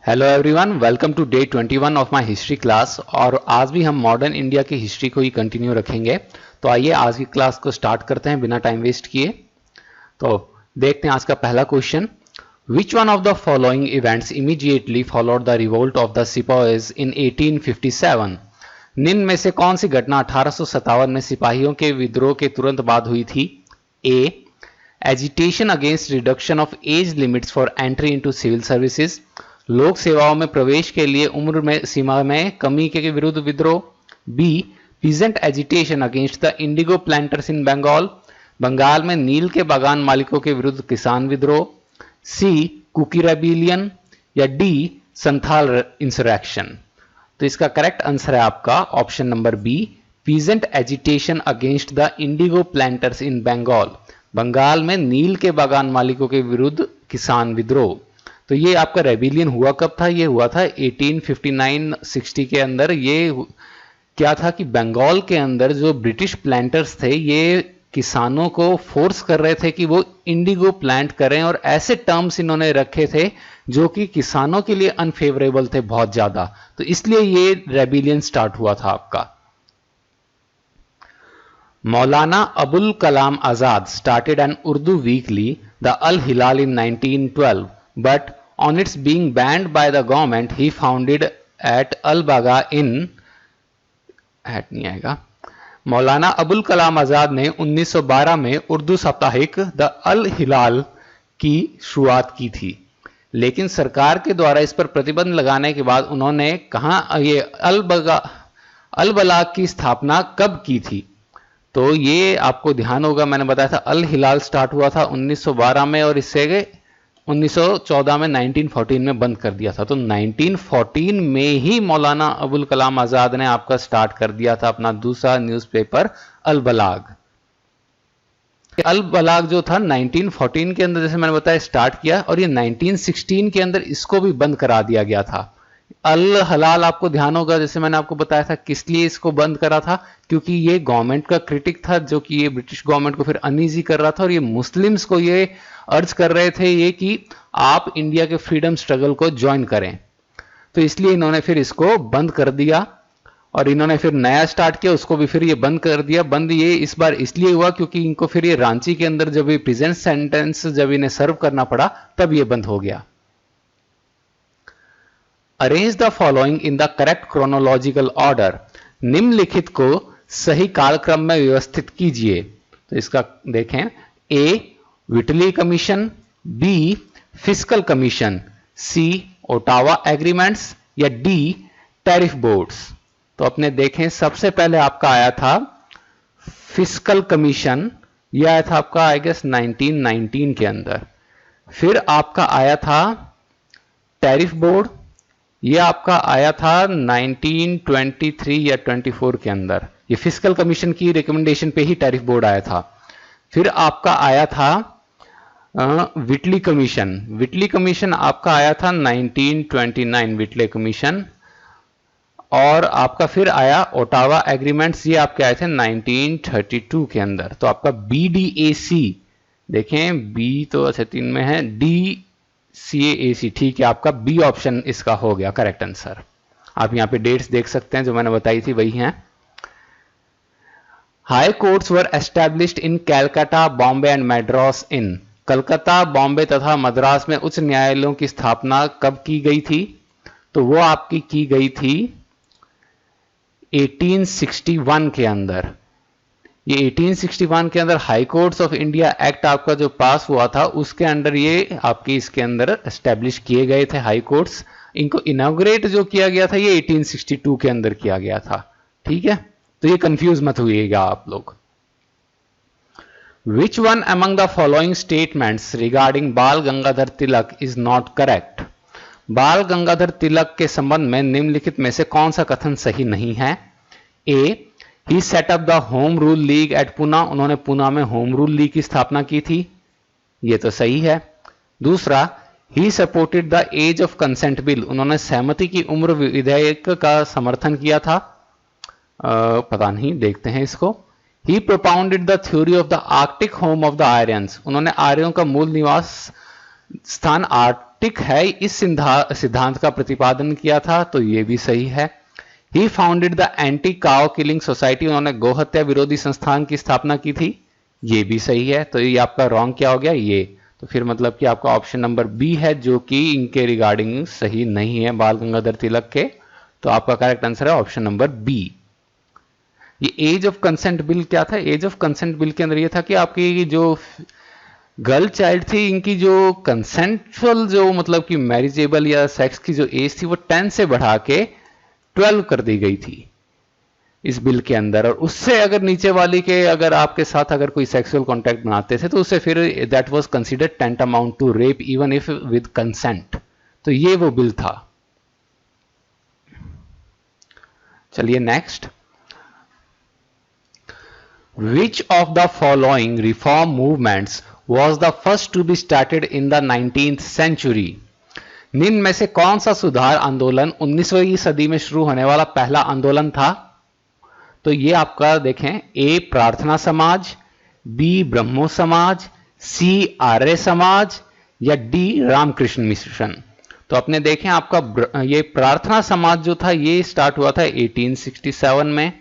Hello everyone, welcome to day 21 of my history class. और आज भी हम मॉडर्न इंडिया की हिस्ट्री को ही कंटिन्यू रखेंगे। तो आइए आज की क्लास को स्टार्ट करते हैं बिना टाइम वेस्ट किए। तो देखते हैं आज का पहला question. Which one of the following events immediately followed the revolt of the sipahis in 1857? निम्न में से कौन सी घटना 1857 में सिपाहियों के विद्रोह के तुरंत बाद हुई थी? A, agitation against reduction of age limits for entry into civil services, लोक सेवाओं में प्रवेश के लिए उम्र में सीमा में कमी के विरुद्ध विद्रोह। B, peasant agitation against the indigo planters in Bengal, Bengal में नील के बागान मालिकों के विरुद्ध किसान विद्रोह। C, Kuki rebellion. या डी, संथाल इंसरेक्शन। तो इसका करेक्ट आंसर है आपका option number B, peasant agitation against the indigo planters in Bengal, Bengal में नील के बागान मालिकों के विरुद्ध किसान विद्रोह। तो ये आपका रेबिलियन हुआ कब था? ये हुआ था 1859-60 के अंदर। ये क्या था कि बंगाल के अंदर जो ब्रिटिश प्लांटर्स थे ये किसानों को फोर्स कर रहे थे कि वो इंडिगो प्लांट करें, और ऐसे टर्म्स इन्होंने रखे थे जो कि किसानों के लिए अनफेवरेबल थे बहुत ज्यादा। तो इसलिए ये रेबिलियन स्टार्ट हुआ था आपका। Maulana Abul Kalam Azad started an Urdu weekly, the Al Hilal, in 1912, but on its being banned by the government, he founded at Al Bagha in नहीं आएगा। मौलाना अबुल कलाम आजाद ने 1912 में उर्दू साप्ताहिक द अल हिलाल की शुरुआत की थी, लेकिन सरकार के द्वारा इस पर प्रतिबंध लगाने के बाद उन्होंने कहा ये अल बलाग की स्थापना कब की थी? तो ये आपको ध्यान होगा, मैंने बताया था अल हिलाल स्टार्ट हुआ था 1912 में और इससे 1914 में 1914 में बंद कर दिया था। तो 1914 में ही मौलाना अबुल कलाम आजाद ने आपका स्टार्ट कर दिया था अपना दूसरा न्यूज़पेपर अल बलाग। अल बलाग जो था 1914 के अंदर, जैसे मैंने बताया, स्टार्ट किया, और ये 1916 के अंदर इसको भी बंद करा दिया गया था। अल हलाल आपको ध्यान होगा, जैसे मैंने आपको बताया था किस लिए इसको बंद करा था, क्योंकि ये गवर्नमेंट का क्रिटिक था जो कि ये ब्रिटिश गवर्नमेंट को फिर अनईजी कर रहा था, और ये मुस्लिम्स को ये अर्ज कर रहे थे ये कि आप इंडिया के फ्रीडम स्ट्रगल को ज्वाइन करें। तो इसलिए इन्होंने फिर इसको बंद कर दिया, और इन्होंने फिर नया स्टार्ट किया, उसको भी फिर ये बंद कर दिया। बंद ये इस बार इसलिए हुआ क्योंकि इनको फिर ये रांची के अंदर जब ये प्रेजेंट सेंटेंस जब इन्हें सर्व करना पड़ा तब ये बंद हो गया। Arrange the following in the correct chronological order, निम्नलिखित को सही कालक्रम में व्यवस्थित कीजिए। तो इसका देखें, A, Whitley commission, B, fiscal commission, C, Ottawa agreements, या डी, टैरिफ बोर्ड्स। तो अपने देखें, सबसे पहले आपका आया था फिस्कल कमीशन, यह आया था आपका आई गेस 1919 के अंदर। फिर आपका आया था टैरिफ बोर्ड, यह आपका आया था 1923 या 24 के अंदर। ये फिस्कल कमीशन की रिकमेंडेशन पे ही टैरिफ बोर्ड आया था। फिर आपका आया था विटली कमीशन। विटली कमीशन आपका आया था 1929, विटली कमीशन। और आपका फिर आया ओटावा एग्रीमेंट्स, ये आपके आए थे 1932 के अंदर। तो आपका BDAC देखें, बी तो अच्छा 3 में है, DCAC, ठीक है, आपका बी ऑप्शन इसका हो गया करेक्ट आंसर। आप यहां पे डेट्स देख सकते हैं जो मैंने बताई थी वही हैं। High courts were established in Calcutta, Bombay and Madras in, Calcutta, Bombay तथा मद्रास में उच्च न्यायालयों की स्थापना कब की गई थी? तो वो आपकी की गई थी 1861 के अंदर। ये 1861 के अंदर high courts of India act आपका जो पास हुआ था उसके अंडर ये आपके इसके अंदर एस्टेब्लिश किए गए थे हाई कोर्ट्स। इनको इनॉग्रेट जो किया गया था ये 1862 के अंदर किया गया था। ठीक है, तो ये कंफ्यूज मत होइएगा आप लोग। Which one among the following statements regarding बाल Gangadhar Tilak is not correct? बाल गंगाधर तिलक के संबंध में निम्नलिखित में से कौन सा कथन सही नहीं है? A, he set up the home rule league at Poona, उन्होंने पुना में होम रूल लीग की स्थापना की थी, ये तो सही है। दूसरा, he supported the age of consent bill, उन्होंने सहमति की उम्र विधेयक का समर्थन किया था। पता नहीं, देखते हैं इसको। He propounded the theory of the arctic home of the Aryans, उन्होंने आर्यों का मूल निवास स्थान टिक है इस सिद्धांत का प्रतिपादन किया था, तो ये भी सही है। He founded the anti cow killing society, उन्होंने गोहत्या विरोधी संस्थान की स्थापना की थी, ये भी सही है। तो ये आपका रॉन्ग क्या हो गया, ये। तो फिर मतलब कि आपका ऑप्शन नंबर बी है जो कि इनके रिगार्डिंग सही नहीं है, बाल गंगाधर तिलक के। तो आपका करेक्ट आंसर है ऑप्शन नंबर बी। ये एज ऑफ कंसेंट बिल क्या था? एज ऑफ कंसेंट बिल के अंदर ये था कि आपकी जो गर्ल चाइल्ड थी, इनकी जो कंसेंटुअल जो मतलब कि मैरिजेबल या सेक्स की जो एज थी वो 10 से बढ़ा के 12 कर दी गई थी इस बिल के अंदर। और उससे अगर नीचे वाली के अगर आपके साथ अगर कोई सेक्सुअल कॉन्टैक्ट बनाते थे तो उससे फिर that was considered tantamount to rape even if with consent. तो ये वो बिल था। चलिए next, Which of the following reform movements was the first to be started in the 19th century? निम्न में से कौन सा सुधार आंदोलन 19वीं सदी में शुरू होने वाला पहला आंदोलन था? तो ये आपका देखें, ए प्रार्थना समाज, बी ब्रह्मो समाज, सी आर्य समाज या डी रामकृष्ण मिशन। तो अपने देखें आपका ये प्रार्थना समाज जो था ये स्टार्ट हुआ था 1867 में,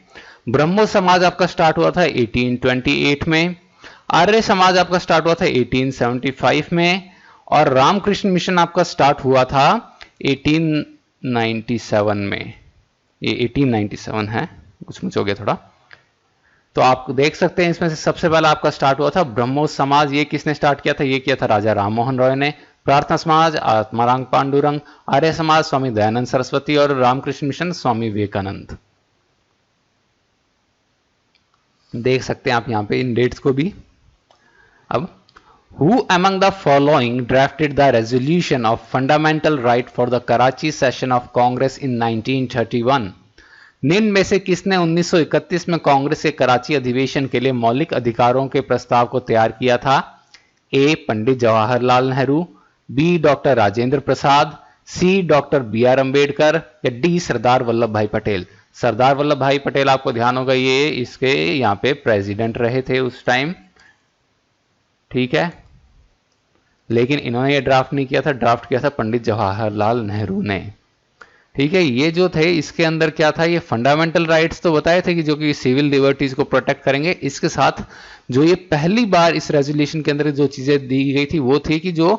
ब्रह्मो समाज आपका स्टार्ट हुआ था 1828 में, आर्य समाज आपका स्टार्ट हुआ था 1875 में, और रामकृष्ण मिशन आपका स्टार्ट हुआ था 1897 में। ये 1897 है, कुछ मुझ हो गया थोड़ा। तो आप देख सकते हैं इसमें से सबसे पहला आपका स्टार्ट हुआ था ब्रह्मो समाज। ये किसने स्टार्ट किया था? ये किया था राजा राम मोहन रॉय ने। प्रार्थना समाज आत्माराम पांडुरंग, आर्य समाज स्वामी दयानंद सरस्वती और रामकृष्ण मिशन स्वामी विवेकानंद। देख सकते हैं आप यहां पे इन डेट्स को भी। अब who among the following drafted the resolution of fundamental right for the Karachi session of Congress in 1931? निम्न में से किसने 1931 में कांग्रेस के कराची अधिवेशन के लिए मौलिक अधिकारों के प्रस्ताव को तैयार किया था? A Pandit Jawaharlal Nehru, B doctor Rajendra Prasad, C doctor B R Ambedkar या डी सरदार वल्लभ भाई पटेल। सरदार वल्लभ भाई पटेल आपको ध्यान होगा ये इसके यहां पे प्रेसिडेंट रहे थे उस टाइम, ठीक है, लेकिन इन्होंने ये ड्राफ्ट नहीं किया था, ड्राफ्ट किया था पंडित जवाहरलाल नेहरू ने। ठीक है, ये जो थे इसके अंदर क्या था, ये फंडामेंटल राइट्स तो बताए थे कि जो कि सिविल लिबर्टीज को प्रोटेक्ट करेंगे। इसके साथ जो ये पहली बार इस रेजोल्यूशन के अंदर जो चीजें दी गई थी वो थी कि जो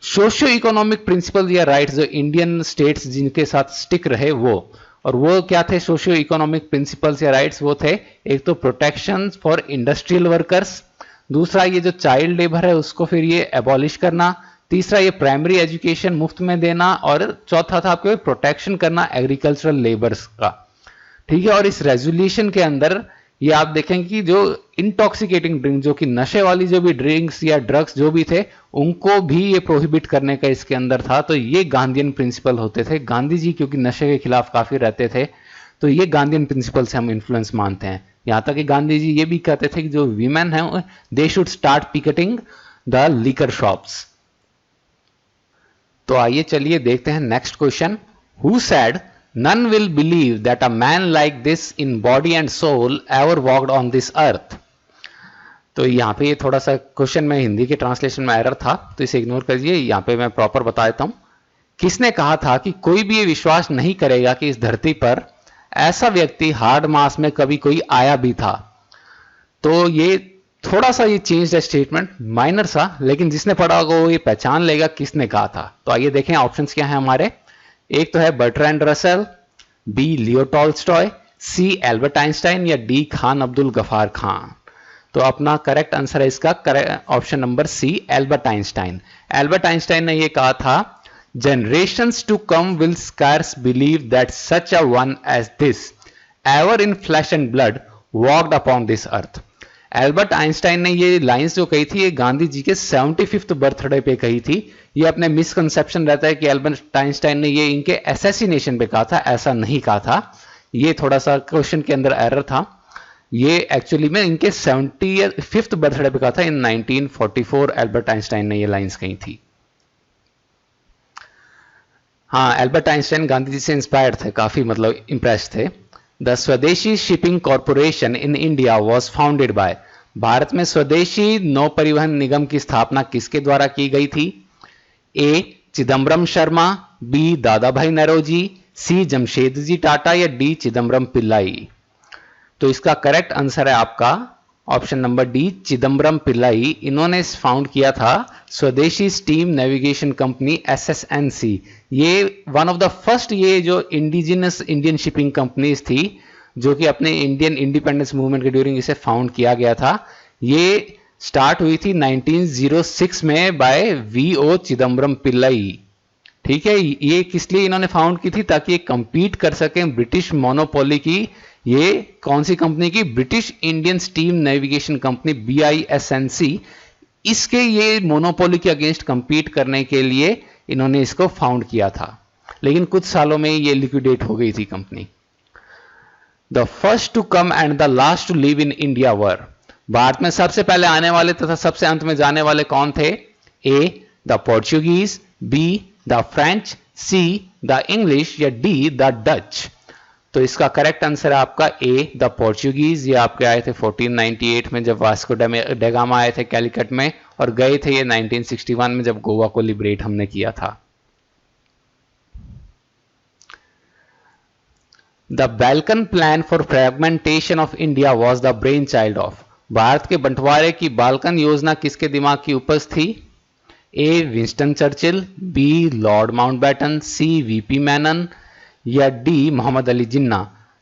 सोशियो इकोनॉमिक प्रिंसिपल या राइट्स जो इंडियन स्टेट्स जिनके साथ स्टिक रहे वो, और वो क्या थे सोशियो इकोनॉमिक प्रिंसिपल्स या राइट्स, वो थे एक तो प्रोटेक्शन फॉर इंडस्ट्रियल वर्कर्स, दूसरा ये जो चाइल्ड लेबर है उसको फिर ये एबॉलिश करना, तीसरा ये प्राइमरी एजुकेशन मुफ्त में देना, और चौथा था आपके प्रोटेक्शन करना एग्रीकल्चरल लेबर्स का। ठीक है, और इस रेजोल्यूशन के अंदर ये आप देखेंगे कि जो इंटॉक्सिकेटिंग ड्रिंक, जो कि नशे वाली जो भी ड्रिंक्स या ड्रग्स जो भी थे उनको भी ये प्रोहिबिट करने का इसके अंदर था। तो ये गांधीयन प्रिंसिपल होते थे। गांधी जी क्योंकि नशे के खिलाफ काफी रहते थे तो ये गांधीयन प्रिंसिपल से हम इन्फ्लुएंस मानते हैं। यहां तक कि गांधी जी ये भी कहते थे कि जो वीमेन है they should start picketing the liquor shops. तो आइए चलिए देखते हैं next question. Who said none will believe that a man like this in body and soul ever walked on this earth? तो यहाँ पे ये थोड़ा सा क्वेश्चन में हिंदी के ट्रांसलेशन में एरर था तो इसे इग्नोर करिए। यहाँ पे मैं प्रॉपर बता देता हूं। किसने कहा था कि कोई भी ये विश्वास नहीं करेगा कि इस धरती पर ऐसा व्यक्ति हार्ड मास में कभी कोई आया भी था? तो ये थोड़ा सा ये चेंज है स्टेटमेंट, माइनर सा, लेकिन जिसने पढ़ा होगा वो ये पहचान लेगा किसने कहा था। तो आइए देखें ऑप्शंस क्या है हमारे। एक तो है Bertrand Russell, B Leo Tolstoy, C Albert Einstein या डी खान अब्दुल गफार खान। तो अपना करेक्ट आंसर है इसका option number C Albert Einstein. Albert Einstein ने यह कहा था generations to come will scarce believe that such a one as this ever in flesh and blood walked upon this earth. Albert Einstein ने ये lines जो कही थी ये गांधी जी के 75th बर्थडे पे कही थी। ये अपने मिसकंसेप्शन रहता है कि एल्बर्ट आइंस्टाइन ने ये इनके एसेसिनेशन पे कहा था, ऐसा नहीं कहा था। ये थोड़ा सा क्वेश्चन के अंदर एरर था। ये एक्चुअली में इनके 75th बर्थडे पे कहा था। इन 1944 एल्बर्ट आइंस्टाइन ने ये लाइंस कही थी। हाँ, एल्बर्ट आइंस्टाइन गांधी जी से इंस्पायर्ड थे, काफी मतलब इंप्रेस थे। द स्वदेशी shipping corporation in India was founded by, Bharat में स्वदेशी नौ परिवहन निगम की स्थापना किसके द्वारा की गई थी? ए चिदम्बरम शर्मा, बी दादा भाई नौरोजी, सी जमशेदजी टाटा या डी चिदम्बरम पिल्लाई। तो इसका करेक्ट आंसर है आपका option number D Chidambaram Pillai. इन्होंने फाउंड किया था स्वदेशी स्टीम नेविगेशन कंपनी SSNC। ये वन ऑफ द फर्स्ट ये जो इंडिजिनस इंडियन शिपिंग कंपनीज थी जो कि अपने इंडियन इंडिपेंडेंस मूवमेंट के ड्यूरिंग इसे फाउंड किया गया था। ये स्टार्ट हुई थी 1906 में बाय VO चिदम्बरम पिल्लाई। ठीक है, ये किस लिए इन्होंने फाउंड की थी? ताकि ये कंपीट कर सकें ब्रिटिश मोनोपोली की। ये कौन सी कंपनी की? British Indian steam navigation company BISNC। इसके ये मोनोपोली के अगेंस्ट कंपीट करने के लिए इन्होंने इसको फाउंड किया था, लेकिन कुछ सालों में ये लिक्विडेट हो गई थी company. The first to come and the last to leave India इंडिया वर। भारत में सबसे पहले आने वाले तथा सबसे अंत में जाने वाले कौन थे? A the Portuguese, B the French, C the English या डी द डच। तो इसका करेक्ट आंसर है आपका ए द पोर्चुगीज। ये आपके आए थे 1498 में जब वास्को डा आए थे कैलिकट में, और गए थे ये 1961 में जब गोवा को लिबरेट हमने किया था। The Balkan plan for fragmentation of India was the brain child of. Bharat के बंटवारे की बाल्कन योजना किसके दिमाग की उपज थी? A Winston Churchill, B Lord Mountbatten, C VP Menon या डी मोहम्मद अली जिन्ना।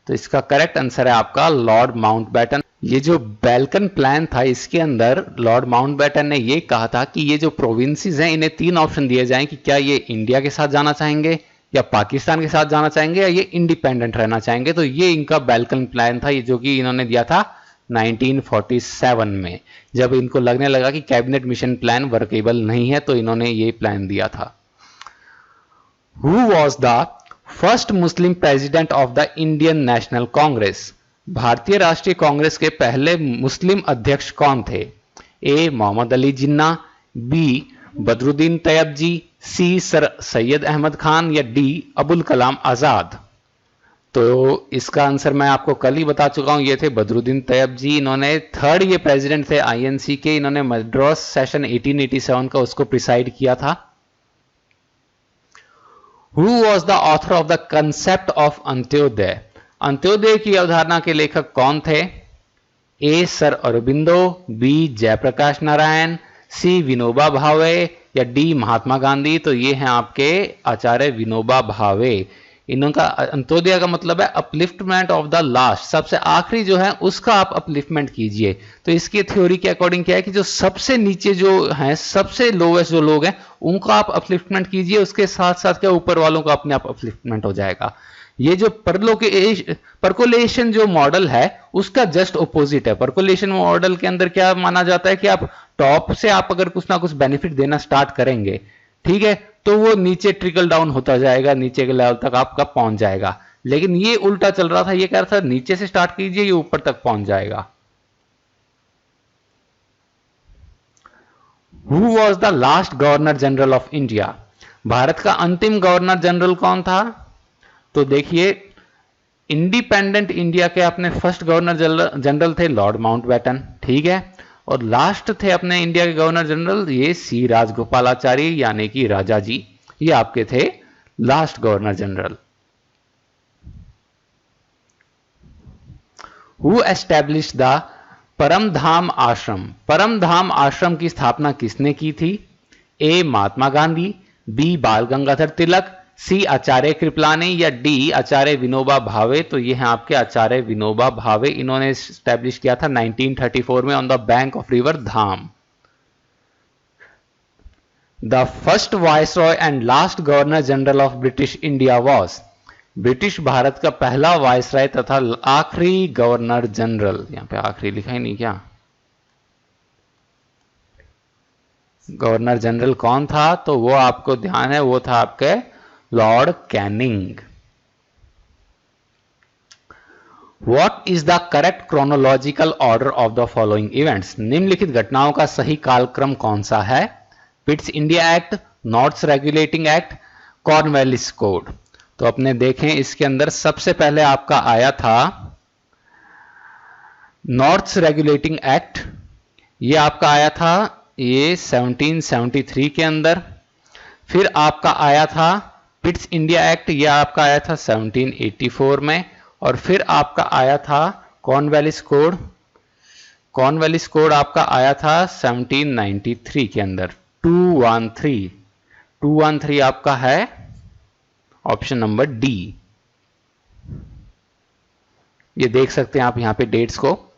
तो इसका करेक्ट आंसर है आपका लॉर्ड माउंटबेटन। ये जो बैल्कन प्लान था इसके अंदर लॉर्ड माउंटबेटन ने ये कहा था कि ये जो प्रोविंसेस हैं इन्हें 3 ऑप्शन दिए जाएं कि क्या ये इंडिया के साथ जाना चाहेंगे या पाकिस्तान के साथ जाना चाहेंगे या ये इंडिपेंडेंट रहना चाहेंगे। तो ये इनका बैल्कन प्लान था, ये जो कि इन्होंने दिया था 1947 में, जब इनको लगने लगा कि कैबिनेट मिशन प्लान वर्केबल नहीं है तो इन्होंने ये प्लान दिया था। Who was the first Muslim president of the Indian national Congress. भारतीय राष्ट्रीय कांग्रेस के पहले मुस्लिम अध्यक्ष कौन थे? ए मोहम्मद अली जिन्ना, बी बदरुद्दीन तैयबजी, सी सर सैयद अहमद खान या डी अबुल कलाम आजाद। तो इसका आंसर मैं आपको कल ही बता चुका हूं, ये थे बदरुद्दीन तैयबजी। इन्होंने थर्ड ये प्रेसिडेंट थे INC के। इन्होंने मद्रास सेशन 1887 का उसको प्रिसाइड किया था। Who was the author of the concept of Antyodaya. Antyodaya की अवधारणा के लेखक कौन थे? ए सर अरबिंदो, बी जयप्रकाश नारायण, सी विनोबा भावे या डी महात्मा गांधी। तो ये हैं आपके आचार्य विनोबा भावे। इनका अंत्योदय का मतलब है अपलिफ्टमेंट ऑफ द लास्ट, सबसे आखिरी जो है उसका आप अपलिफ्टमेंट कीजिए। तो इसकी थ्योरी के अकॉर्डिंग क्या है कि जो सबसे नीचे जो है, सबसे लोवेस्ट जो लोग हैं उनका आप अपलिफ्टमेंट कीजिए, उसके साथ साथ क्या ऊपर वालों का अपने आप अपलिफ्टमेंट हो जाएगा। ये जो परकोलेशन जो मॉडल है उसका जस्ट ऑपोजिट है। परकोलेशन मॉडल के अंदर क्या माना जाता है कि आप टॉप से आप अगर कुछ ना कुछ बेनिफिट देना स्टार्ट करेंगे, ठीक है, तो वो नीचे ट्रिकल डाउन होता जाएगा, नीचे के लेवल तक आपका पहुंच जाएगा। लेकिन ये उल्टा चल रहा था, ये कह रहा था नीचे से स्टार्ट कीजिए, ये ऊपर तक पहुंच जाएगा। Who was the last governor general of India. Bharat का अंतिम गवर्नर जनरल कौन था? तो देखिए, इंडिपेंडेंट इंडिया के अपने फर्स्ट गवर्नर जनरल थे लॉर्ड माउंटबेटन, ठीक है, और लास्ट थे अपने इंडिया के गवर्नर जनरल ये सी राजगोपालाचारी यानी कि राजा जी। ये आपके थे last governor general. Who established the Paramdham Ashram. Paramdham आश्रम की स्थापना किसने की थी? ए महात्मा गांधी, बी बाल गंगाधर तिलक, सी आचार्य कृपलानी या डी आचार्य विनोबा भावे। तो ये हैं आपके आचार्य विनोबा भावे। इन्होंने एस्टैब्लिश किया था 1934 में on the bank of river Dham. The first viceroy and last governor general of British India was. British Bharat का पहला वायसराय तथा आखिरी गवर्नर जनरल, यहां पे आखिरी लिखा ही नहीं क्या, गवर्नर जनरल कौन था? तो वो आपको ध्यान है, वो था आपके Lord Canning. What is the correct chronological order of the following events? निम्नलिखित घटनाओं का सही कालक्रम कौन सा है? पिट्स India act, north regulating act, Cornwallis code. तो अपने देखें इसके अंदर सबसे पहले आपका आया था नॉर्थ रेगुलेटिंग एक्ट। ये आपका आया था ये 1773 के अंदर। फिर आपका आया था पिट्स इंडिया एक्ट, यह आपका आया था 1784 में, और फिर आपका आया था कॉर्नवालिस कोड। कॉर्नवालिस कोड आपका आया था 1793 के अंदर। 213 आपका है ऑप्शन नंबर डी। ये देख सकते हैं आप यहां पे डेट्स को।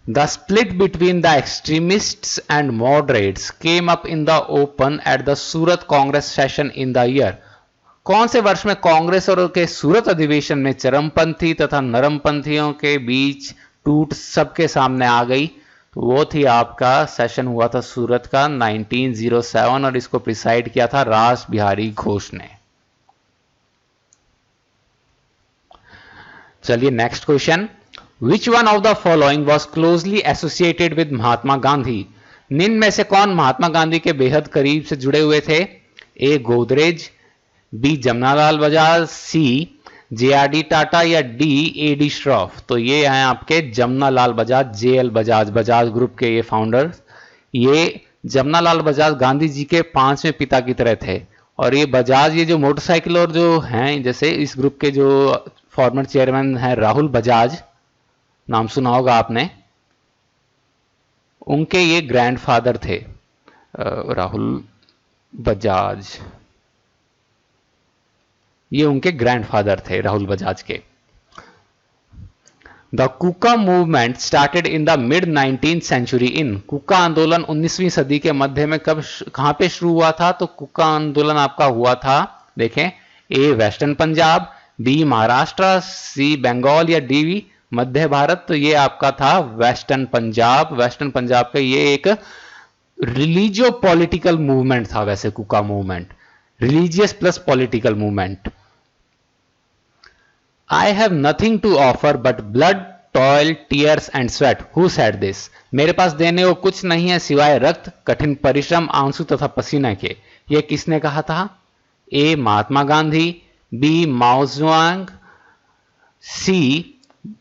The split between the extremists and moderates came up in the open at the Surat Congress session in the year. कौन से वर्ष में कांग्रेस और के सूरत अधिवेशन में चरमपंथी तथा नरमपंथियों के बीच टूट सबके सामने आ गई? तो वो थी आपका सेशन हुआ था सूरत का 1907 और इसको प्रिसाइड किया था रास बिहारी घोष ने। चलिए next question. Which one of the following was closely associated with Mahatma Gandhi? निम्न में से कौन महात्मा गांधी के बेहद करीब से जुड़े हुए थे? ए गोदरेज, बी जमनालाल बजाज, सी JRD टाटा या डी AD श्रॉफ? तो ये हैं आपके जमनालाल बजाज, JL बजाज, बजाज ग्रुप के ये फाउंडर। ये जमनालाल बजाज गांधी जी के पांचवें पिता की तरह थे। और ये बजाज, ये जो मोटरसाइकिल और जो हैं, जैसे इस ग्रुप के जो फॉर्मर चेयरमैन हैं राहुल बजाज, नाम सुना होगा आपने, उनके ये ग्रैंडफादर थे राहुल बजाज। ये उनके ग्रैंडफादर थे राहुल बजाज के। The Kuka movement started in the mid 19th century in. Kuka आंदोलन 19वीं सदी के मध्य में कहां पे शुरू हुआ था? तो कुका आंदोलन आपका हुआ था, देखें, ए वेस्टर्न पंजाब, बी महाराष्ट्र, सी बंगाल या डी मध्य भारत? तो ये आपका था वेस्टर्न पंजाब। वेस्टर्न पंजाब का ये एक रिलीजियो पॉलिटिकल मूवमेंट था। वैसे Kuka movement religious plus political movement. I have nothing to offer but blood, toil, tears and sweat. Who said this? मेरे पास देने को कुछ नहीं है सिवाय रक्त, कठिन परिश्रम, आंसू तथा पसीने के। यह किसने कहा था? ए महात्मा गांधी, बी माओ ज़ेडुंग, सी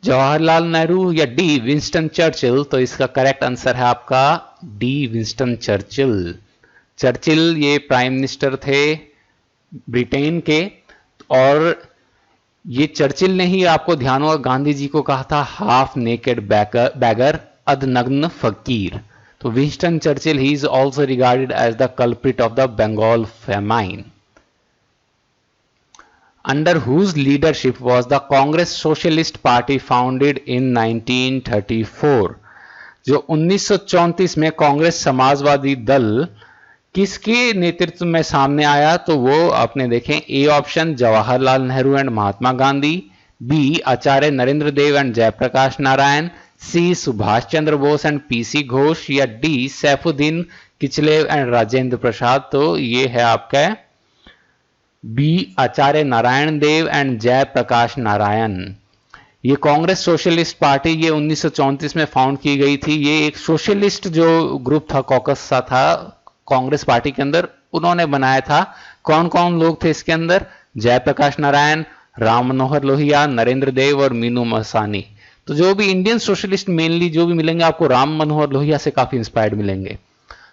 जवाहरलाल नेहरू या डी विंस्टन चर्चिल? तो इसका करेक्ट आंसर है आपका डी विंस्टन चर्चिल। चर्चिल ये प्राइम मिनिस्टर थे ब्रिटेन के, और ये चर्चिल ने ही, आपको ध्यान होगा, गांधी जी को कहा था हाफ नेकेड बैगर, अधनग्न फकीर। तो Winston Churchill he is also regarded as the culprit of the Bengal famine. Under whose leadership was the Congress Socialist Party founded in 1934? जो 1934 में कांग्रेस समाजवादी दल किसके नेतृत्व में सामने आया? तो वो आपने देखें, A option Jawaharlal Nehru and Mahatma Gandhi, B Acharya Narendra Dev and Jayaprakash Narayan, C Subhash Chandra Bose and PC Ghosh या डी सैफुद्दीन किचलेव एंड राजेंद्र प्रसाद? तो ये है आपका बी आचार्य नारायण देव एंड जयप्रकाश नारायण। ये कांग्रेस सोशलिस्ट पार्टी ये 1934 में फाउंड की गई थी। ये एक सोशलिस्ट जो ग्रुप था, कॉकस सा था कांग्रेस पार्टी के अंदर, उन्होंने बनाया था। कौन कौन लोग थे इसके अंदर? जयप्रकाश नारायण, राम मनोहर लोहिया, नरेंद्र देव और मीनू मसानी। तो जो भी इंडियन सोशलिस्ट मेनली जो भी मिलेंगे आपको राम मनोहर लोहिया से काफी इंस्पायर्ड मिलेंगे।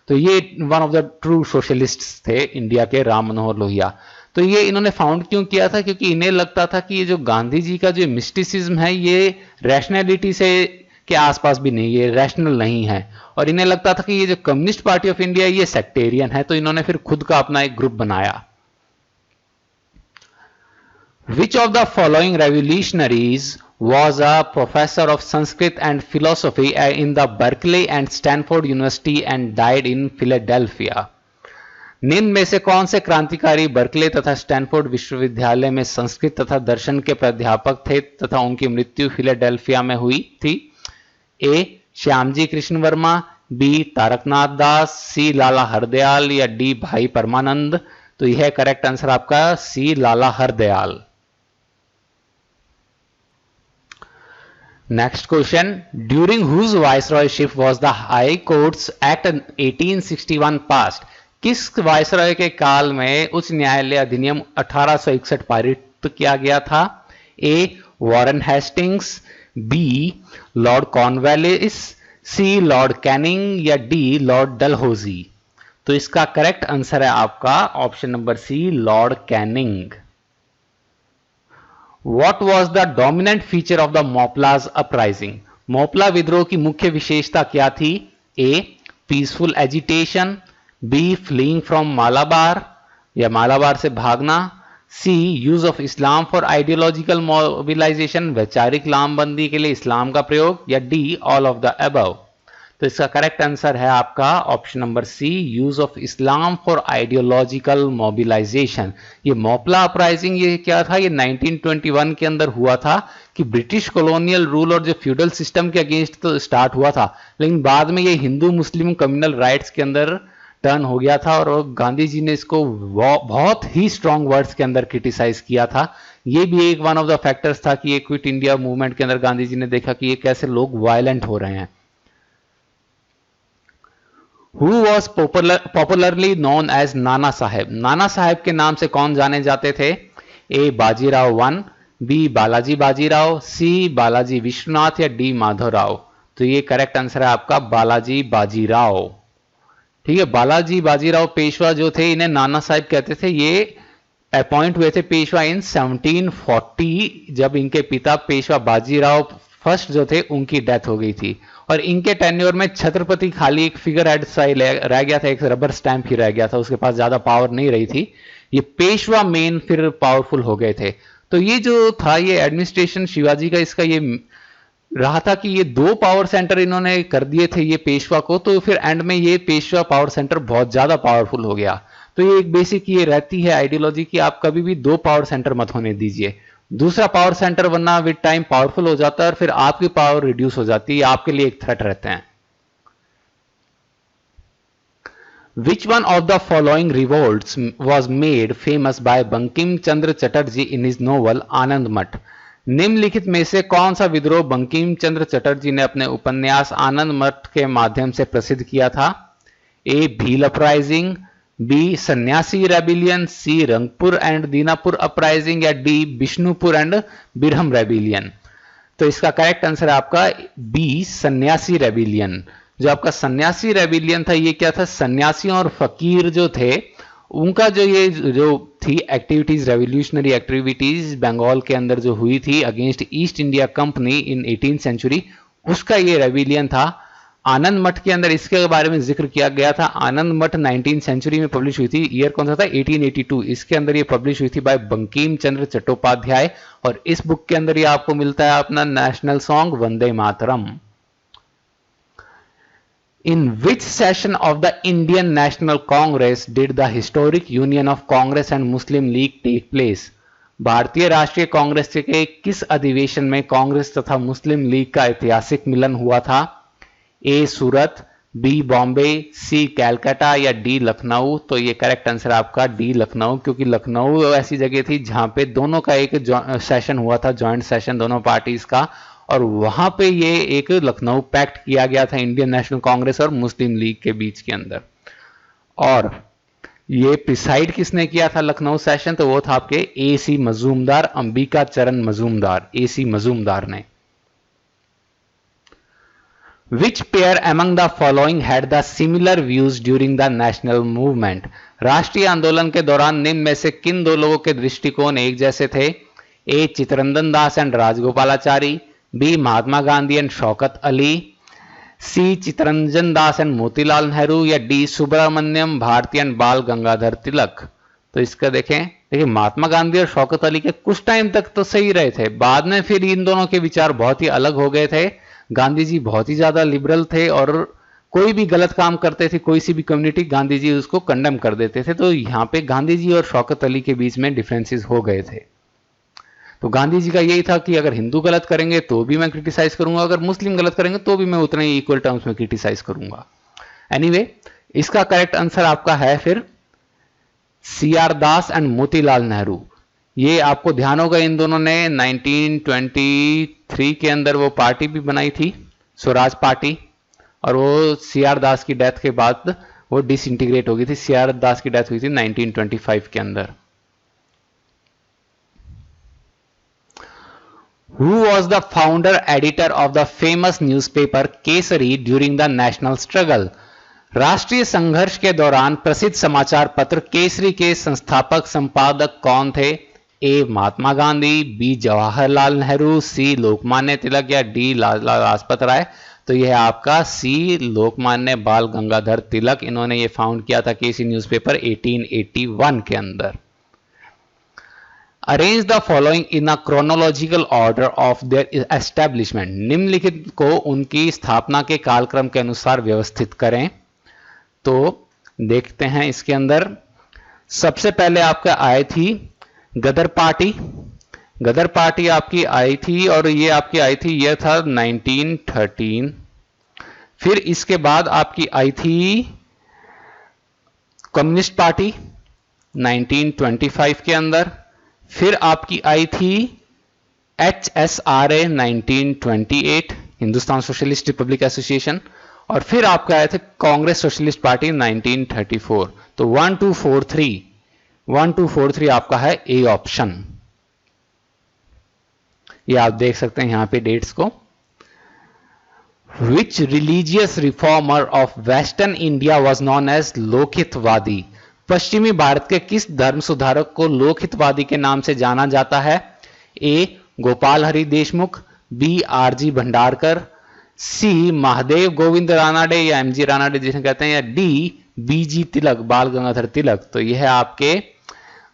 तो ये one of the true socialist थे इंडिया के, राम मनोहर लोहिया। तो ये इन्होंने फाउंड क्यों किया था? क्योंकि इन्हें लगता था कि ये जो गांधी जी का जो मिस्टिसिज्म है ये रैशनैलिटी से के आसपास भी नहीं, ये रैशनल नहीं है। और इन्हें लगता था कि ये जो कम्युनिस्ट पार्टी ऑफ इंडिया ये सेक्टेरियन है। तो इन्होंने फिर खुद का अपना एक ग्रुप बनाया। विच of the following revolutionaries was a professor of Sanskrit and philosophy in the Berkeley and Stanford University and died in Philadelphia? निम्न में से कौन से क्रांतिकारी बर्कले तथा स्टैनफोर्ड विश्वविद्यालय में संस्कृत तथा दर्शन के प्राध्यापक थे तथा उनकी मृत्यु फिलाडेल्फिया में हुई थी? ए श्यामजी कृष्ण वर्मा, बी तारकनाथ दास, सी लाला हरदयाल या डी भाई परमानंद? तो यह करेक्ट आंसर आपका सी लाला Hardayal. Next question. During whose viceroyship was the High Courts Act 1861 passed? किस वायसरॉय के काल में उच्च न्यायालय अधिनियम 1861 पारित किया गया था? A Warren Hastings, B Lord Cornwallis, C Lord Canning या डी लॉर्ड डलहौजी? तो इसका करेक्ट आंसर है आपका option number C, Lord Canning. What was the dominant feature of the Mopla's uprising? Mopla विद्रोह की मुख्य विशेषता क्या थी? A. Peaceful agitation, B. Fleeing from Malabar या मालाबार से भागना, C. Use of Islam for ideological mobilization, वैचारिक लामबंदी के लिए इस्लाम का प्रयोग, या D. All of the above। तो इसका करेक्ट आंसर है आपका option number C, use of Islam for ideological mobilisation. ये मोपला अपराइजिंग ये क्या था? ये 1921 के अंदर हुआ था कि ब्रिटिश कॉलोनियल रूल और जो फ्यूडल सिस्टम के अगेंस्ट तो स्टार्ट हुआ था, लेकिन बाद में ये हिंदू मुस्लिम कम्युनल राइट्स के अंदर टर्न हो गया था और गांधी जी ने इसको बहुत ही स्ट्रॉन्ग वर्ड्स के अंदर क्रिटिसाइज किया था। ये भी एक वन ऑफ द फैक्टर्स था कि ये क्विट इंडिया मूवमेंट के अंदर गांधी जी ने देखा कि ये कैसे लोग वायलेंट हो रहे हैं। Who was popularly known as Nana Saheb? Nana Saheb के नाम से कौन जाने जाते थे? A. Bajirao one, B. Balaji Bajirao, C. Balaji Vishwanath, या डी. माधवराव। तो ये करेक्ट आंसर है आपका बालाजी बाजीराव। ठीक है, बालाजी बाजीराव पेशवा जो थे, इन्हें नाना साहेब कहते थे। ये अपॉइंट हुए थे पेशवा इन 1740, जब इनके पिता पेशवा बाजीराव फर्स्ट जो थे उनकी डेथ हो गई थी, और इनके टेन्योर में छत्रपति खाली एक फिगर हेड सा ही रह गया था, एक रबर स्टैंप ही रह गया था, उसके पास ज्यादा पावर नहीं रही थी। ये पेशवा मेन फिर पावरफुल हो गए थे। तो ये जो था ये एडमिनिस्ट्रेशन शिवाजी का, इसका ये रहा था कि ये 2 पावर सेंटर इन्होंने कर दिए थे ये पेशवा को, तो फिर एंड में ये पेशवा पावर सेंटर बहुत ज्यादा पावरफुल हो गया। तो ये एक बेसिक ये रहती है आइडियोलॉजी कि आप कभी भी 2 पावर सेंटर मत होने दीजिए। दूसरा पावर सेंटर वरना विद टाइम पावरफुल हो जाता है और फिर आपकी पावर रिड्यूस हो जाती है, आपके लिए एक थ्रेट रहते हैं। Which one of the following revolts was made famous by Bankim Chandra Chatterjee in his novel आनंद मठ? निम्नलिखित में से कौन सा विद्रोह बंकिम चंद्र चटर्जी ने अपने उपन्यास आनंद मठ के माध्यम से प्रसिद्ध किया था? A. Bhil uprising, B. Sanyasi rebellion, C. Rangpur and Dinapur uprising, या D. Bishnupur and Birbhum rebellion. तो इसका करेक्ट आंसर है आपका बी. सन्यासी रेबिलियन। जो आपका सन्यासी रेबिलियन था, ये क्या था? सन्यासियों और फकीर जो थे उनका जो थी एक्टिविटीज, रेवोल्यूशनरी एक्टिविटीज बंगाल के अंदर जो हुई थी against East India Company in 18th century, उसका ये रेबिलियन था। आनंद मठ के अंदर इसके बारे में जिक्र किया गया था। आनंद मठ 19th सेंचुरी में पब्लिश हुई थी। ईयर कौन सा था? 1882। इसके अंदर ये पब्लिश हुई थी बाय बंकिम चंद्र चट्टोपाध्याय, और इस बुक के अंदर ये आपको मिलता है अपना national song Vande Mataram. In which session of the Indian National Congress did the historic union of Congress and Muslim League take place? भारतीय राष्ट्रीय कांग्रेस के किस अधिवेशन में कांग्रेस तथा मुस्लिम लीग का ऐतिहासिक मिलन हुआ था? ए. सूरत, बी. बॉम्बे, सी. कैलकाटा, या डी. लखनऊ। तो ये करेक्ट आंसर आपका डी. लखनऊ, क्योंकि लखनऊ ऐसी जगह थी जहां पे दोनों का एक सेशन हुआ था, जॉइंट सेशन दोनों पार्टीज का, और वहां पे ये एक लखनऊ पैक्ट किया गया था इंडियन नेशनल कांग्रेस और मुस्लिम लीग के बीच के अंदर। और ये प्रिसाइड किसने किया था लखनऊ सेशन? तो वो था आपके ए. सी. मजूमदार, अंबिका चरण मजूमदार, ए. सी. मजूमदार ने। Which pair among the following had the similar views during the national movement? राष्ट्रीय आंदोलन के दौरान निम्न में से किन 2 लोगों के दृष्टिकोण एक जैसे थे? A. Chittaranjan Das and Rajagopalachari, B. Mahatma Gandhi and Shaukat Ali, C. Chittaranjan Das and Motilal Nehru, या डी. सुब्रमण्यम भारती एंड बाल गंगाधर तिलक। तो इसका देखिए महात्मा गांधी और शौकत अली के कुछ टाइम तक तो सही रहे थे, बाद में फिर इन दोनों के विचार बहुत ही अलग हो गए थे। गांधी जी बहुत ही ज्यादा लिबरल थे और कोई भी गलत काम करते थे, कोई सी भी कम्युनिटी, गांधी जी उसको कंडेम कर देते थे। तो यहाँ पे गांधी जी और शौकत अली के बीच में डिफरेंसेस हो गए थे। तो गांधी जी का यही था कि अगर हिंदू गलत करेंगे तो भी मैं क्रिटिसाइज करूंगा, अगर मुस्लिम गलत करेंगे तो भी मैं उतने ही इक्वल टर्म्स में क्रिटिसाइज करूंगा। एनीवे, इसका करेक्ट आंसर आपका है फिर C. R. Das and Motilal Nehru. ये आपको ध्यान होगा इन दोनों ने 1923 के अंदर वो पार्टी भी बनाई थी, स्वराज पार्टी, और वो सी. आर. दास की डेथ के बाद वो डिसइंटीग्रेट हो गई थी। सी. आर. दास की डेथ हुई थी 1925 के अंदर। Who was the founder editor of the famous newspaper Kesari during the national struggle? राष्ट्रीय संघर्ष के दौरान प्रसिद्ध समाचार पत्र केसरी के संस्थापक संपादक कौन थे? ए महात्मा गांधी, बी जवाहरलाल नेहरू, सी लोकमान्य तिलक या डी लाला लाजपत राय। तो यह आपका सी लोकमान्य बाल गंगाधर तिलक, इन्होंने ये फाउंड किया था केसी न्यूज़पेपर 1881 के अंदर। Arrange the following in a chronological order of their establishment. निम्नलिखित को उनकी स्थापना के कालक्रम के अनुसार व्यवस्थित करें। तो देखते हैं इसके अंदर सबसे पहले आपका आई थी गदर पार्टी। गदर पार्टी आपकी आई थी और ये आपकी आई थी, यह था 1913। फिर इसके बाद आपकी आई थी कम्युनिस्ट पार्टी 1925 के अंदर। फिर आपकी आई थी HSRA 1928, Hindustan socialist Republic association. और फिर आपका आए थे कांग्रेस सोशलिस्ट पार्टी 1934। तो 1243 आपका है ए ऑप्शन। ये आप देख सकते हैं यहां पे डेट्स को। Which religious reformer of western India was known as Lokhitwadi. पश्चिमी भारत के किस धर्म सुधारक को लोकहितवादी के नाम से जाना जाता है? ए गोपाल हरि देशमुख, बी आरजी भंडारकर, सी महादेव गोविंद रानाडे या एमजी रानाडे जिसे कहते हैं, या डी बीजी तिलक बाल गंगाधर तिलक। तो यह है आपके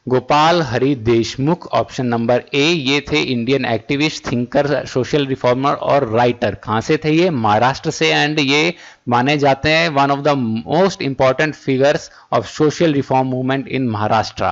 गोपाल हरि देशमुख, ऑप्शन नंबर ए। ये थे Indian activist, thinker, social reformer और राइटर। कहां से थे ये? महाराष्ट्र से। एंड ये माने जाते हैं one of the most important figures of social reform movement in Maharashtra.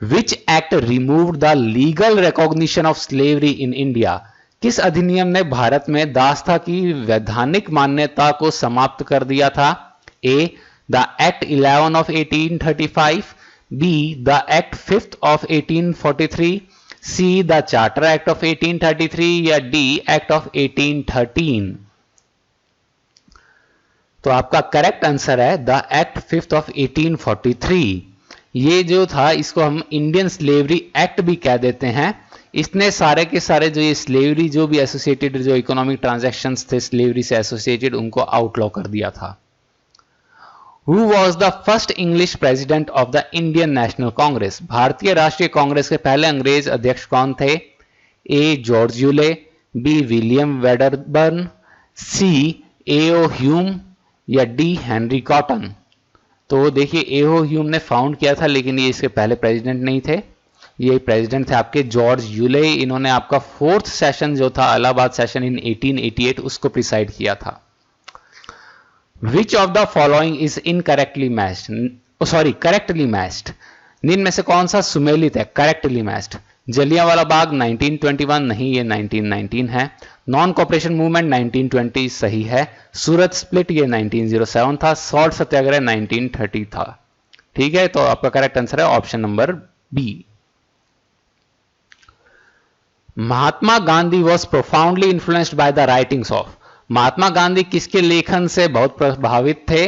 Which act removed the legal recognition of slavery in India. किस अधिनियम ने भारत में दासता की वैधानिक मान्यता को समाप्त कर दिया था? A the act 11 of 1835, B the act 5th of 1843, C the charter act of 1833 या डी एक्ट ऑफ 1813। तो आपका करेक्ट आंसर है द एक्ट 5th ऑफ 1843। ये जो था इसको हम इंडियन स्लेवरी एक्ट भी कह देते हैं। इसने सारे के सारे जो ये स्लेवरी जो भी एसोसिएटेड जो इकोनॉमिक ट्रांजैक्शंस थे स्लेवरी से एसोसिएटेड, उनको आउटलॉ कर दिया था। Who was the first English president of the Indian National Congress? भारतीय राष्ट्रीय कांग्रेस के पहले अंग्रेज अध्यक्ष कौन थे? A George Yule, B William Wedderburn, C AO Hume या डी हेनरी कॉटन। तो देखिए एओ ह्यूम ने फाउंड किया था, लेकिन ये इसके पहले प्रेसिडेंट नहीं थे। ये प्रेसिडेंट थे आपके जॉर्ज यूले। इन्होंने आपका 4th सेशन जो था इलाहाबाद सेशन इन 1888 उसको प्रिसाइड किया था। Which of the following is incorrectly matched? Correctly matched. निम्न में से कौन सा सुमेलित है? Correctly matched. जलियांवाला बाग 1921 नहीं, ये 1919 है। नॉन कॉपरेशन मूवमेंट 1920 सही है। सूरत स्प्लिट ये 1907 था। सॉल्ट सत्याग्रह 1930 था। ठीक है, तो आपका करेक्ट आंसर है option number B. Mahatma Gandhi was profoundly influenced by the writings of. Mahatma Gandhi किसके लेखन से बहुत प्रभावित थे?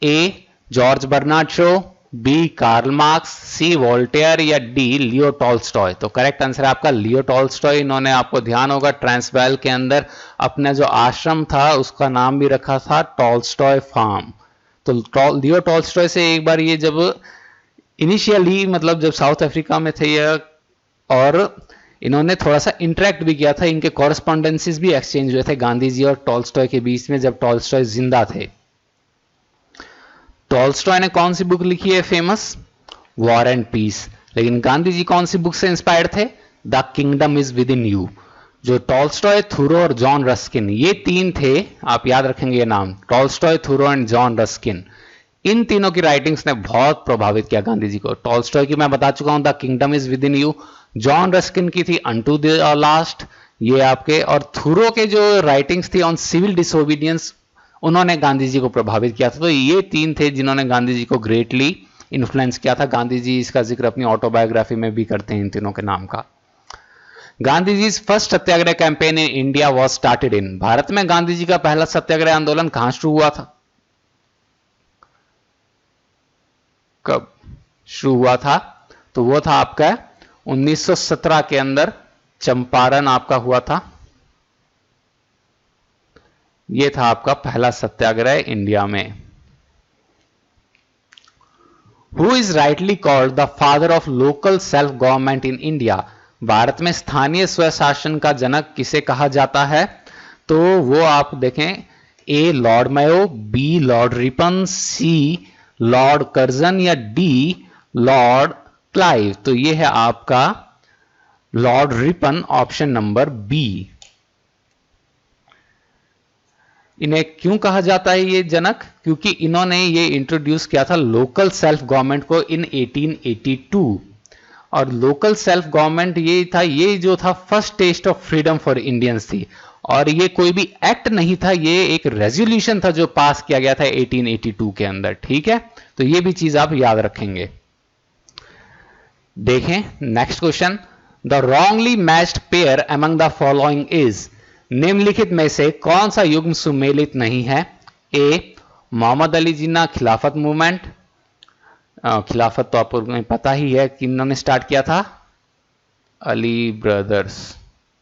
A George Bernard Shaw, B Karl Marx, C Voltaire या डी लियो टॉल्स्टॉय। तो करेक्ट आंसर है आपका लियो टॉल्स्टॉय। इन्होंने, आपको ध्यान होगा, ट्रांसवाल के अंदर अपना जो आश्रम था उसका नाम भी रखा था टॉल्स्टॉय फार्म। तो लियो टॉल्स्टॉय से एक बार ये जब इनिशियली मतलब जब साउथ अफ्रीका में थे ये, और इन्होंने थोड़ा सा इंटरेक्ट भी किया था, इनके कॉरेस्पॉन्डेंसेस भी एक्सचेंज हुए थे गांधी जी और टॉल्स्टॉय के बीच में जब टॉल्स्टॉय जिंदा थे। टॉल्स्टॉय ने कौन सी बुक लिखी है फेमस? War and piece. लेकिन गांधी जी कौन सी बुक से इंस्पायर्ड थे? The kingdom is with in you. जो टॉल्स्टॉय, थूरो और जॉन रस्किन, ये तीन थे, आप याद रखेंगे ये नाम, टॉल्स्टॉय, थूरो एंड जॉन रस्किन। इन तीनों की राइटिंग्स ने बहुत प्रभावित किया गांधी जी को। टॉल्स्टॉय की मैं बता चुका हूं, the kingdom is with in you. John Ruskin की थी अनटू द लास्ट, ये आपके, और थूरो के जो राइटिंग्स थी ऑन सिविल डिसोबीडियंस, उन्होंने गांधी जी को प्रभावित किया था। तो ये तीन थे जिन्होंने गांधी जी को ग्रेटली इन्फ्लुएंस किया था। गांधी जी इसका जिक्र अपनी ऑटोबायोग्राफी में भी करते हैं इन तीनों के नाम का। Gandhi ji first satyagraha campaign in India was started in. भारत में गांधी जी का पहला सत्याग्रह आंदोलन कहां शुरू हुआ था? कब शुरू हुआ था? तो वो था आपका 1917 के अंदर, चंपारण आपका हुआ था। ये था आपका पहला सत्याग्रह इंडिया में। Who is rightly called the father of local self government in India? Bharat में स्थानीय स्वशासन का जनक किसे कहा जाता है? तो वो आप देखें, A Lord Mayo, B Lord Ripon, C Lord Curzon या डी लॉर्ड क्लाइव। तो ये है आपका Lord Ripon, option number B. इन्हें क्यों कहा जाता है ये जनक? क्योंकि इन्होंने ये इंट्रोड्यूस किया था लोकल सेल्फ गवर्नमेंट को इन 1882। और लोकल सेल्फ गवर्नमेंट ये था, ये जो था first test of freedom for Indians थी। और ये कोई भी एक्ट नहीं था, ये एक रेजोल्यूशन था जो पास किया गया था 1882 के अंदर। ठीक है, तो ये भी चीज आप याद रखेंगे। देखें next question, the wrongly matched pair among the following is? निम्नलिखित में से कौन सा युग्म सुमेलित नहीं है? ए मोहम्मद अली जिन्ना खिलाफत मूवमेंट, खिलाफत तो आपको पता ही है कि इन्होंने स्टार्ट किया था, अली ब्रदर्स।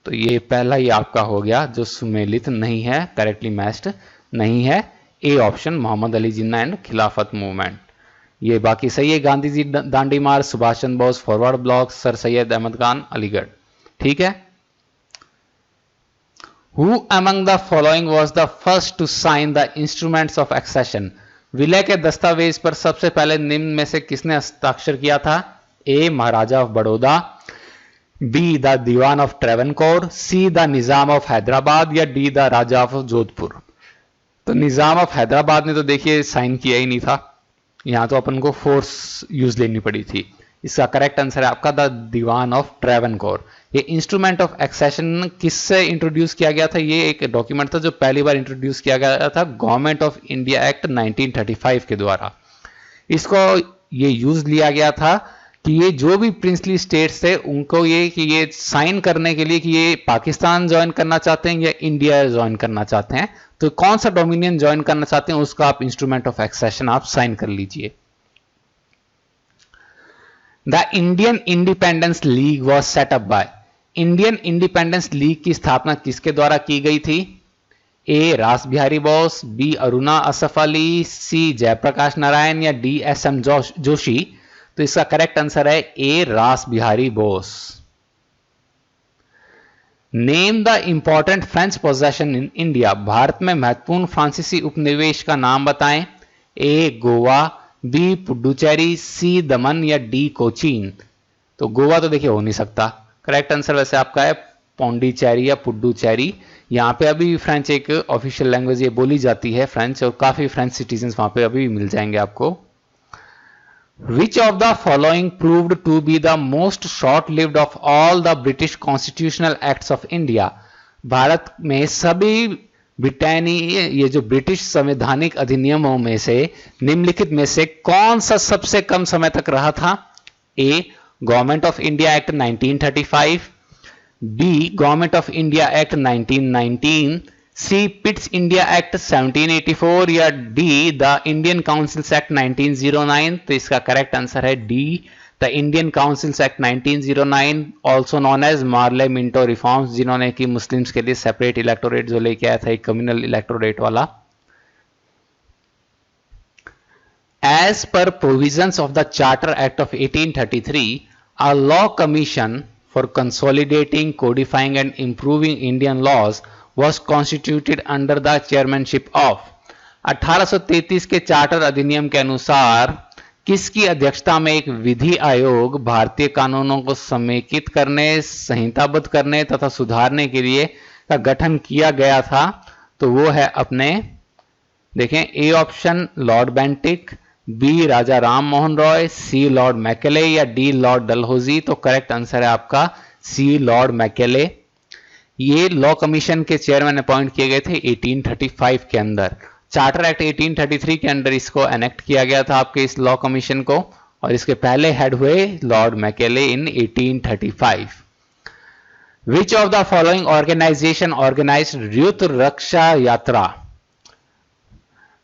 तो ये पहला ही आपका हो गया जो सुमेलित नहीं है, करेक्टली मैच्ड नहीं है, A option Mohammad Ali Jinnah and Khilafat movement. ये बाकी सही है, Gandhi ji Dandi march, Subhash Chandra Bose forward bloc, sir Syed Ahmed Khan Aligarh. ठीक है। Who among the following was the first to sign the instruments of accession? विलय के दस्तावेज पर सबसे पहले निम्न में से किसने हस्ताक्षर किया था? A Maharaja of Baroda, B the Diwan of Travancore, C the Nizam of Hyderabad या D the Raja of Jodhpur. तो निजाम ऑफ हैदराबाद ने तो देखिए साइन किया ही नहीं था, यहां तो अपन को फोर्स यूज लेनी पड़ी थी। इसका करेक्ट आंसर है आपका द दीवान ऑफ ट्रेवनकोर। ये इंस्ट्रूमेंट ऑफ एक्सेशन किससे इंट्रोड्यूस किया गया था? ये एक डॉक्यूमेंट था जो पहली बार इंट्रोड्यूस किया गया था गवर्नमेंट ऑफ इंडिया एक्ट 1935 के द्वारा। इसको ये यूज लिया गया था कि ये जो भी प्रिंसली स्टेट्स थे उनको ये कि ये साइन करने के लिए कि ये पाकिस्तान ज्वाइन करना चाहते हैं या इंडिया ज्वाइन करना चाहते हैं, तो कौन सा डोमिनियन ज्वाइन करना चाहते हैं उसका आप इंस्ट्रूमेंट ऑफ एक्सेशन आप साइन कर लीजिए। The Indian Independence League was set up by? Indian Independence League की स्थापना किसके द्वारा की गई थी? A Rash Behari Bose, B Aruna Asaf Ali, C Jayaprakash Narayan या डी एस एम जोशी। तो इसका करेक्ट आंसर है ए Rash Behari Bose. Name the important French possession in India? Bharat में महत्वपूर्ण फ्रांसीसी उपनिवेश का नाम बताएं। ए गोवा, बी पुडुचेरी, सी दमन या डी कोचीन। तो गोवा तो देखिए हो नहीं सकता, करेक्ट आंसर वैसे आपका है पौंडीचेरी या पुडुचेरी। यहाँ पे अभी फ्रेंच एक ऑफिशियल लैंग्वेज ये बोली जाती है फ्रेंच, और काफी फ्रेंच सिटीजन वहां पे अभी मिल जाएंगे आपको। Which of the following proved to be the most short-lived of all the British constitutional acts of India? Bharat में सभी ब्रिटानी ये जो ब्रिटिश संवैधानिक अधिनियमों में से निम्नलिखित में से कौन सा सबसे कम समय तक रहा था? A government of India act 1935, B government of India act 1919, C Pitt's India act 1784 या D the Indian councils act 1909। तो इसका करेक्ट आंसर है D the Indian councils act 1909, also known as Morley Minto reforms, जिन्होंने की Muslims के लिए separate electorate जो लेके आया था, एक कम्युनल इलेक्टोरेट वाला। As per provisions of the charter act of 1833, a law commission for consolidating, codifying and improving Indian laws was constituted under the chairmanship of। 1833 के चार्टर अधिनियम के अनुसार किसकी अध्यक्षता में एक विधि आयोग भारतीय कानूनों को समेकित करने, संहिताबद्ध करने तथा सुधारने के लिए का गठन किया गया था? तो वो है अपने देखें A option Lord Bentinck, B Raja Ram Mohan Roy, C Lord Macaulay या डी लॉर्ड डलहौजी। तो करेक्ट आंसर है आपका सी लॉर्ड मैकेले। ये लॉ कमीशन के चेयरमैन अपॉइंट किए गए थे 1835 के अंदर। चार्टर एक्ट 1833 के अंदर इसको एनेक्ट किया गया था आपके इस लॉ कमीशन को, और इसके पहले हेड हुए Lord Macaulay in 1835। Which of the following organisation organised युद्ध रक्षा यात्रा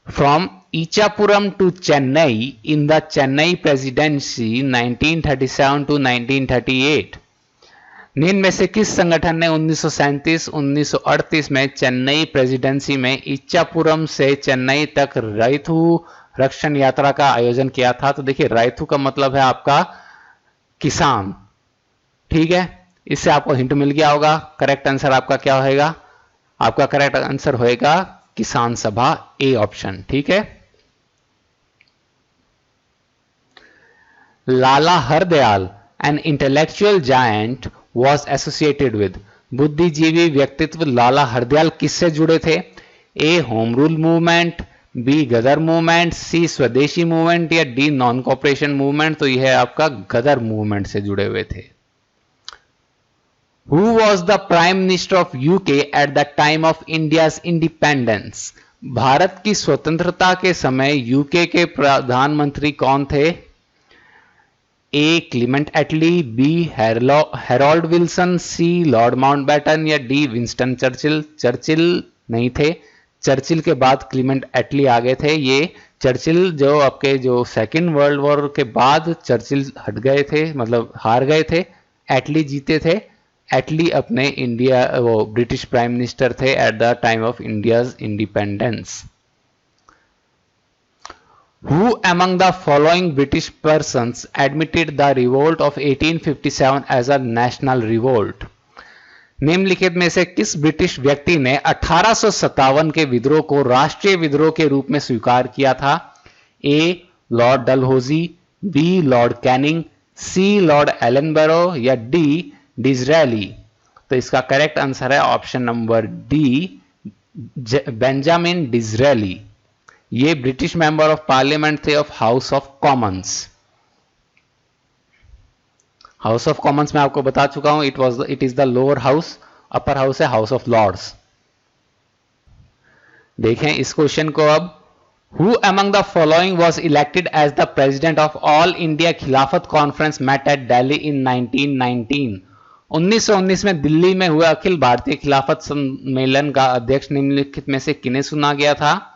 from Ichapuram to Chennai in the Chennai presidency 1937 to 1938? निम्न में से किस संगठन ने 1937-1938 में चेन्नई प्रेसिडेंसी में इच्छापुरम से चेन्नई तक रैथु रक्षण यात्रा का आयोजन किया था? तो देखिए, रैथु का मतलब है आपका किसान, ठीक है। इससे आपको हिंट मिल गया होगा। करेक्ट आंसर आपका क्या होगा? आपका करेक्ट आंसर होएगा किसान सभा, ए ऑप्शन, ठीक है। Lala Hardayal an intellectual giant was associated with, बुद्धिजीवी व्यक्तित्व लाला हरदयाल किससे जुड़े थे? ए होम रूल मूवमेंट, बी गदर मूवमेंट, सी स्वदेशी मूवमेंट या डी नॉन कॉपरेशन मूवमेंट? तो यह आपका गदर मूवमेंट से जुड़े हुए थे। Who was the Prime Minister of UK at the time of India's independence? Bharat की स्वतंत्रता के समय यूके के प्रधानमंत्री कौन थे? ए क्लीमेंट एटली, बी हेरोल्ड विल्सन, सी लॉर्ड माउंटबेटन या डी विंस्टन चर्चिल? चर्चिल नहीं थे, चर्चिल के बाद क्लीमेंट एटली आ गए थे। ये चर्चिल जो आपके जो सेकेंड वर्ल्ड वॉर के बाद चर्चिल हट गए थे, मतलब हार गए थे, एटली जीते थे। एटली अपने इंडिया वो ब्रिटिश प्राइम मिनिस्टर थे at the time of India's independence. Who among the following British persons admitted the revolt of 1857 as a national revolt? निम्नलिखित में से किस ब्रिटिश व्यक्ति ने 1857 के विद्रोह को राष्ट्रीय विद्रोह के रूप में स्वीकार किया था? A Lord Dalhousie, B Lord Canning, C Lord Ellenborough या डी डिज़रायली? तो इसका करेक्ट आंसर है option number D, Benjamin Disraeli. ये ब्रिटिश मेंबर ऑफ पार्लियामेंट थे of house of commons. House of commons में आपको बता चुका हूं, it is the lower house, upper house है हाउस ऑफ लॉर्ड्स। देखें इस क्वेश्चन को अब। Who among the following was elected as the president of all India खिलाफत कॉन्फ्रेंस मेट एट दिल्ली इन 1919? 1919 में दिल्ली में हुए अखिल भारतीय खिलाफत सम्मेलन का अध्यक्ष निम्नलिखित में से किन्हें चुना गया था?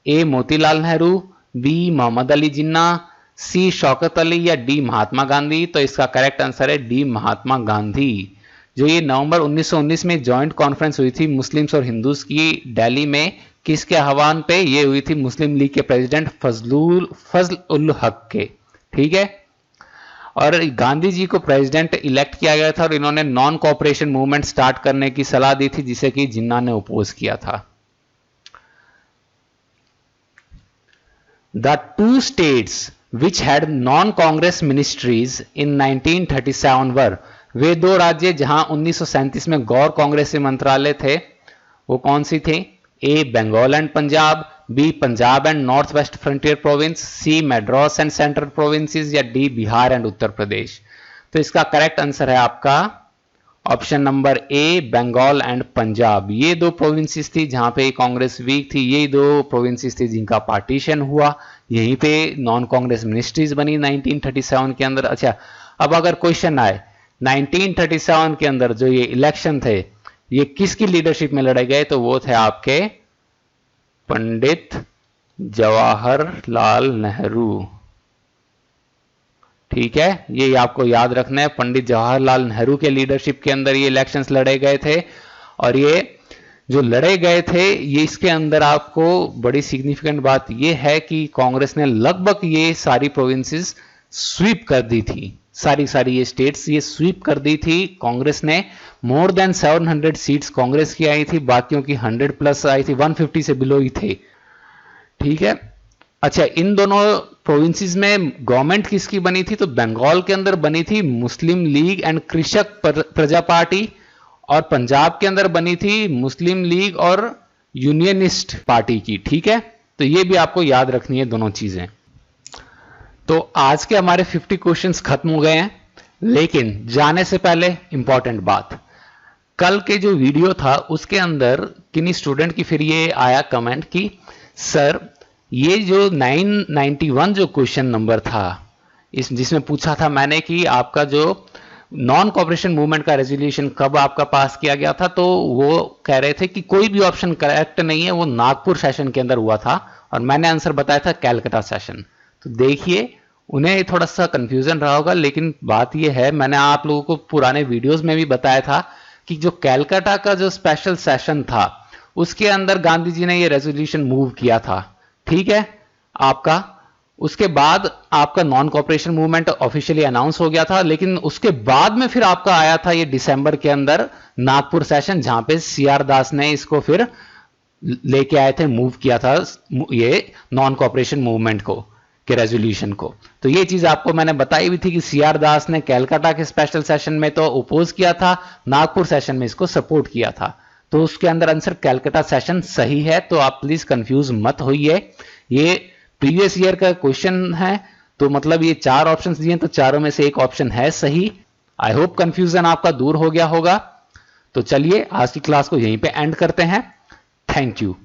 ए मोतीलाल नेहरू, बी मोहम्मद अली जिन्ना, सी शौकत अली या डी महात्मा गांधी? तो इसका करेक्ट आंसर है डी महात्मा गांधी। जो ये नवंबर 1919 में जॉइंट कॉन्फ्रेंस हुई थी मुस्लिम्स और हिंदूज की दिल्ली में, किसके आह्वान पे ये हुई थी? मुस्लिम लीग के प्रेसिडेंट फजल उल हक के, ठीक है। और गांधी जी को प्रेसिडेंट इलेक्ट किया गया था और इन्होंने नॉन कोऑपरेशन मूवमेंट स्टार्ट करने की सलाह दी थी, जिसे कि जिन्ना ने अपोज किया था। The two states which had non-Congress ministries in 1937 were, वे दो राज्य जहां 1937 में गौर कांग्रेसी मंत्रालय थे, वो कौन सी थे? A Bengal and Punjab, B Punjab and north west frontier province, C Madras and central provinces या डी बिहार एंड उत्तर प्रदेश? तो इसका करेक्ट आंसर है आपका option number A Bengal and Punjab. ये दो प्रोविंसेस थी जहां पे कांग्रेस वीक थी, ये दो प्रोविंसेस थी जिनका पार्टीशन हुआ, यहीं पे नॉन कांग्रेस मिनिस्ट्रीज बनी 1937 के अंदर। अच्छा, अब अगर क्वेश्चन आए 1937 के अंदर जो ये इलेक्शन थे ये किसकी लीडरशिप में लड़े गए? तो वो थे आपके पंडित जवाहरलाल नेहरू, ठीक है। ये आपको याद रखना है, पंडित जवाहरलाल नेहरू के लीडरशिप के अंदर ये इलेक्शंस लड़े गए थे। और ये जो लड़े गए थे ये इसके अंदर आपको बड़ी सिग्निफिकेंट बात ये है कि कांग्रेस ने लगभग ये सारी प्रोविंसेस स्वीप कर दी थी, सारी ये स्टेट्स ये स्वीप कर दी थी कांग्रेस ने। मोर देन 700 सीट्स कांग्रेस की आई थी, बाकियों की 100 प्लस आई थी, 150 से बिलो ही थे, ठीक है। अच्छा, इन दोनों प्रोविंसेस में गवर्नमेंट किसकी बनी थी? तो बंगाल के अंदर बनी थी मुस्लिम लीग एंड कृषक प्रजा पार्टी, और पंजाब के अंदर बनी थी मुस्लिम लीग और यूनियनिस्ट पार्टी की, ठीक है। तो ये भी आपको याद रखनी है दोनों चीजें। तो आज के हमारे 50 क्वेश्चंस खत्म हो गए हैं, लेकिन जाने से पहले इंपॉर्टेंट बात, कल के जो वीडियो था उसके अंदर किन्हीं स्टूडेंट की फिर ये आया कमेंट कि सर ये जो 991 जो क्वेश्चन नंबर था इस जिसमें पूछा था मैंने कि आपका जो नॉन कॉपरेशन मूवमेंट का रेजोल्यूशन कब आपका पास किया गया था, तो वो कह रहे थे कि कोई भी ऑप्शन करेक्ट नहीं है, वो नागपुर सेशन के अंदर हुआ था, और मैंने आंसर बताया था कैलकाटा सेशन। तो देखिए उन्हें थोड़ा सा कंफ्यूजन रहा होगा, लेकिन बात यह है, मैंने आप लोगों को पुराने वीडियोस में भी बताया था कि जो कैलकाटा का जो स्पेशल सेशन था उसके अंदर गांधी जी ने ये रेजोल्यूशन मूव किया था, ठीक है आपका। उसके बाद आपका non cooperation movement officially announce हो गया था, लेकिन उसके बाद में फिर आपका आया था ये दिसंबर के अंदर नागपुर सेशन, जहां पे सीआर दास ने इसको फिर लेके आए थे, मूव किया था ये नॉन कॉपरेशन मूवमेंट को के रेजोल्यूशन को। तो ये चीज आपको मैंने बताई हुई थी कि सीआर दास ने कैलकाटा के स्पेशल सेशन में तो अपोज किया था, नागपुर सेशन में इसको सपोर्ट किया था। तो उसके अंदर आंसर कैलकाटा सेशन सही है, तो आप प्लीज कंफ्यूज मत होइए। ये प्रीवियस ईयर का क्वेश्चन है, तो मतलब ये 4 ऑप्शंस दिए तो चारों में से एक ऑप्शन है सही। आई होप कंफ्यूजन आपका दूर हो गया होगा। तो चलिए आज की क्लास को यहीं पे एंड करते हैं। Thank you.